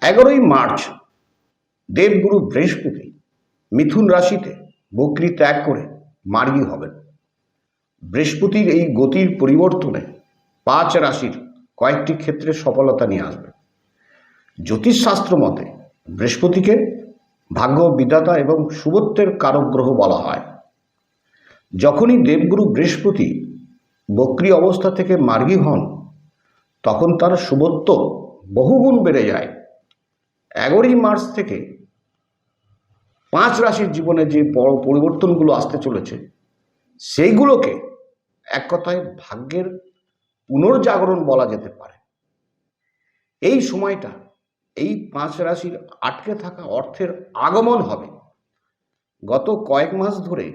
11ই March দেবগুরু বৃহস্পতি মিথুন রাশিতে বক্রী ত্যাগ করে মার্গী হবেন। বৃহস্পতির এই গতির পরিবর্তনে 5 রাশির কয়েকটি ক্ষেত্রে সফলতা নিয়ে আসবে। জ্যোতিষশাস্ত্র মতে বৃহস্পতিকে ভাগ্য, বিধাতা এবং শুভত্বের কারক গ্রহ বলা হয়। যখনই দেবগুরু বৃহস্পতি বক্রী অবস্থা থেকে মার্গী হন তখন তার শুভত্ব বহুগুণ বেড়ে যায়। 11ই মার্চ থেকে 5 রাশির জীবনে যে বড় পরিবর্তনগুলো আসতে চলেছে সেইগুলোকে এক কথায় ভাগ্যের পুনর্জাগরণ বলা যেতে পারে। এই সময়টা এই 5 রাশির আটকে থাকা অর্থের আগমন হবে। গত কয়েক মাস ধরে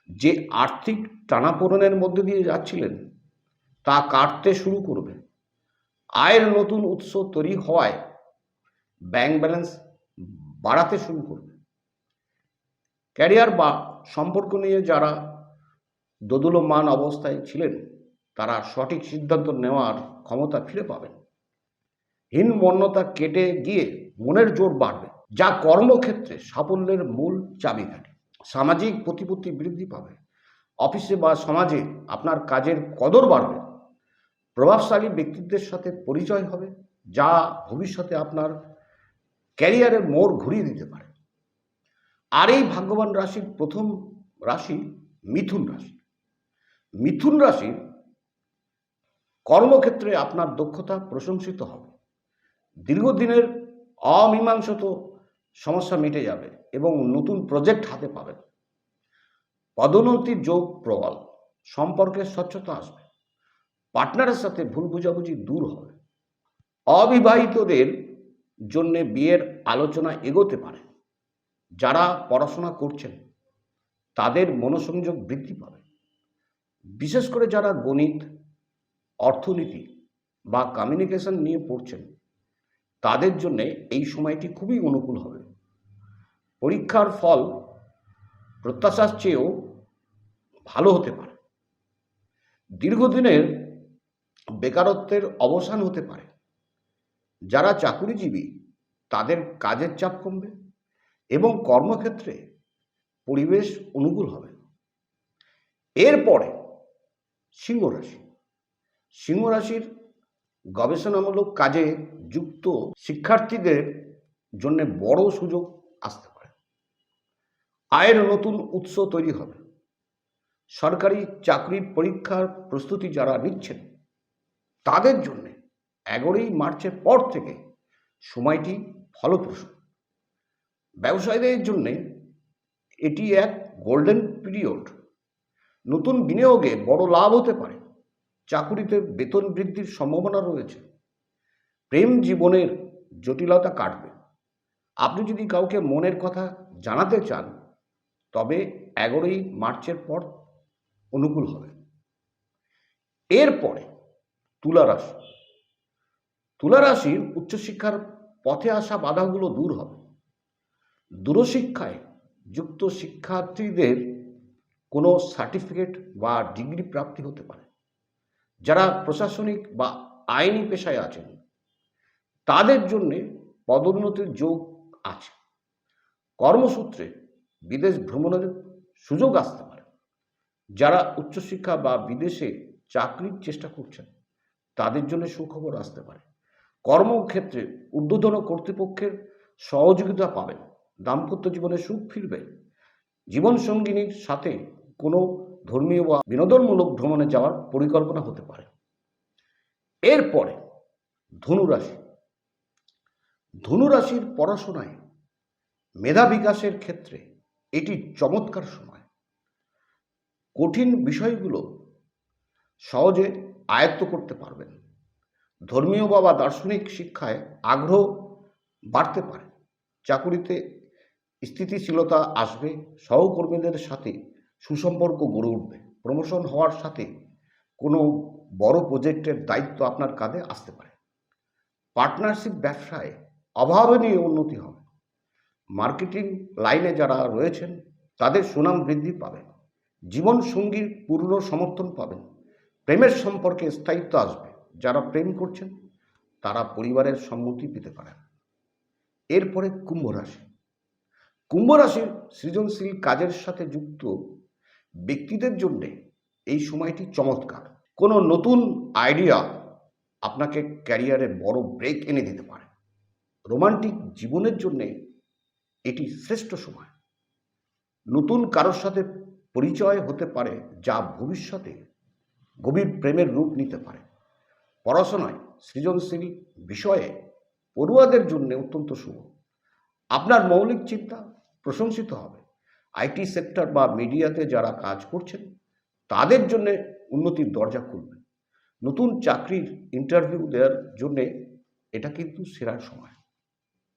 যে আর্থিক টানাপোড়েনের মধ্যে দিয়ে যাচ্ছিলেন তা কাটতে শুরু করবে। আয়ের নতুন উৎস তৈরি হওয়ায় ব্যাংক ব্যালেন্স বাড়াতে শুরু করবে। ক্যারিয়ার বা সম্পর্ক নিয়ে যারা দোদুল্যমান অবস্থায় ছিলেন তারা সঠিক সিদ্ধান্ত নেওয়ার ক্ষমতা ফিরে পাবেন। হীনমন্যতা কেটে গিয়ে মনের জোর বাড়বে, যা কর্মক্ষেত্রে সাফল্যের মূল চাবিকাঠি। সামাজিক প্রতিপত্তি বৃদ্ধি পাবে। অফিসে বা সমাজে আপনার কাজের কদর বাড়বে। প্রভাবশালী ব্যক্তিত্বের সাথে পরিচয় হবে, যা ভবিষ্যতে আপনার ক্যারিয়ারের মোড় ঘুরিয়ে দিতে পারে। আর এই ভাগ্যবান রাশির প্রথম রাশি মিথুন রাশি। মিথুন রাশির কর্মক্ষেত্রে আপনার দক্ষতা প্রশংসিত হবে। দীর্ঘদিনের অমীমাংসিত সমস্যা মিটে যাবে এবং নতুন প্রজেক্ট হাতে পাবেন। পদোন্নতির যোগ প্রবল। সম্পর্কের স্বচ্ছতা আসবে। পার্টনারের সাথে ভুল বোঝাবুঝি দূর হবে। অবিবাহিতদের জন্য বিয়ের আলোচনা এগোতে পারে। যারা পড়াশোনা করছেন তাদের মনোসংযোগ বৃদ্ধি পাবে। বিশেষ করে যারা গণিত, অর্থনীতি বা কমিউনিকেশন নিয়ে পড়ছেন তাদের জন্য এই সময়টি খুবই অনুকূল হবে। পরীক্ষার ফল প্রত্যাশার চেয়েও ভালো হতে পারে। দীর্ঘদিনের বেকারত্বের অবসান হতে পারে। যারা চাকুরিজীবী তাদের কাজের চাপ কমবে এবং কর্মক্ষেত্রে পরিবেশ অনুকূল হবে। এরপরে সিংহ রাশি। সিংহ রাশির গবেষণামূলক কাজে যুক্ত শিক্ষার্থীদের জন্য বড় সুযোগ আসতে পারে। আয়ের নতুন উৎস তৈরি হবে। সরকারি চাকরির পরীক্ষার প্রস্তুতি যারা নিচ্ছেন তাদের জন্য 11ই মার্চের পর থেকে সময়টি ফলপ্রসূ। ব্যবসায়ীদের জন্য এটি এক গোল্ডেন পিরিয়ড। নতুন বিনিয়োগে বড় লাভ হতে পারে। চাকুরিতে বেতন বৃদ্ধির সম্ভাবনা রয়েছে। প্রেম জীবনের জটিলতা কাটবে। আপনি যদি কাউকে মনের কথা জানাতে চান তবে 11ই মার্চের পর অনুকূল হবে। এরপরে তুলা রাশি। তুলা রাশির উচ্চশিক্ষার পথে আসা বাধাগুলো দূর হবে। দূরশিক্ষায় যুক্ত শিক্ষার্থীদের কোনো সার্টিফিকেট বা ডিগ্রি প্রাপ্তি হতে পারে। যারা প্রশাসনিক বা আইনি পেশায় আছেন তাদের জন্য পদোন্নতির যোগ আছে। কর্মসূত্রে বিদেশ ভ্রমণের সুযোগ আসতে পারে। যারা উচ্চশিক্ষা বা বিদেশে চাকরির চেষ্টা করছেন তাদের জন্য সুখবর আসতে পারে। কর্মক্ষেত্রে ঊর্ধ্বতন কর্তৃপক্ষের সহযোগিতা পাবেন। দাম্পত্য জীবনে সুখ ফিরবে। জীবনসঙ্গিনীর সাথে কোনো ধর্মীয় বা বিনোদনমূলক ভ্রমণে যাওয়ার পরিকল্পনা হতে পারে। এরপরে ধনুরাশি। ধনুরাশির পড়াশোনায় মেধা বিকাশের ক্ষেত্রে এটি চমৎকার সময়। কঠিন বিষয়গুলো সহজে আয়ত্ত করতে পারবেন। ধর্মীয় বা দার্শনিক শিক্ষায় আগ্রহ বাড়তে পারে। চাকুরিতে স্থিতিশীলতা আসবে। সহকর্মীদের সাথে সুসম্পর্ক গড়ে উঠবে। প্রমোশন হওয়ার সাথে কোনো বড় প্রজেক্টের দায়িত্ব আপনার কাঁধে আসতে পারে। পার্টনারশিপ ব্যবসায় অভাবনীয় উন্নতি হবে। মার্কেটিং লাইনে যারা রয়েছেন তাদের সুনাম বৃদ্ধি পাবে। জীবনসঙ্গীর পূর্ণ সমর্থন পাবেন। প্রেমের সম্পর্কে স্থায়িত্ব আসবে। যারা প্রেম করছেন তারা পরিবারের সম্মতি পেতে পারেন। এরপরে কুম্ভ রাশি। কুম্ভ রাশির সৃজনশীল কাজের সাথে যুক্ত ব্যক্তিদের জন্য এই সময়টি চমৎকার। কোনো নতুন আইডিয়া আপনাকে ক্যারিয়ারে বড় ব্রেক এনে দিতে পারে। রোমান্টিক জীবনের জন্যে এটি শ্রেষ্ঠ সময়। নতুন কারোর সাথে পরিচয় হতে পারে, যা ভবিষ্যতে গভীর প্রেমের রূপ নিতে পারে। পড়াশোনায় সৃজনশীল বিষয়ে পড়ুয়াদের জন্য অত্যন্ত শুভ। আপনার মৌলিক চিন্তা প্রশংসিত হবে। আইটি সেক্টর বা মিডিয়াতে যারা কাজ করছেন তাদের জন্য উন্নতির দরজা খুলবে। নতুন চাকরির ইন্টারভিউ দেওয়ার জন্যে এটা কিন্তু সেরা সময়।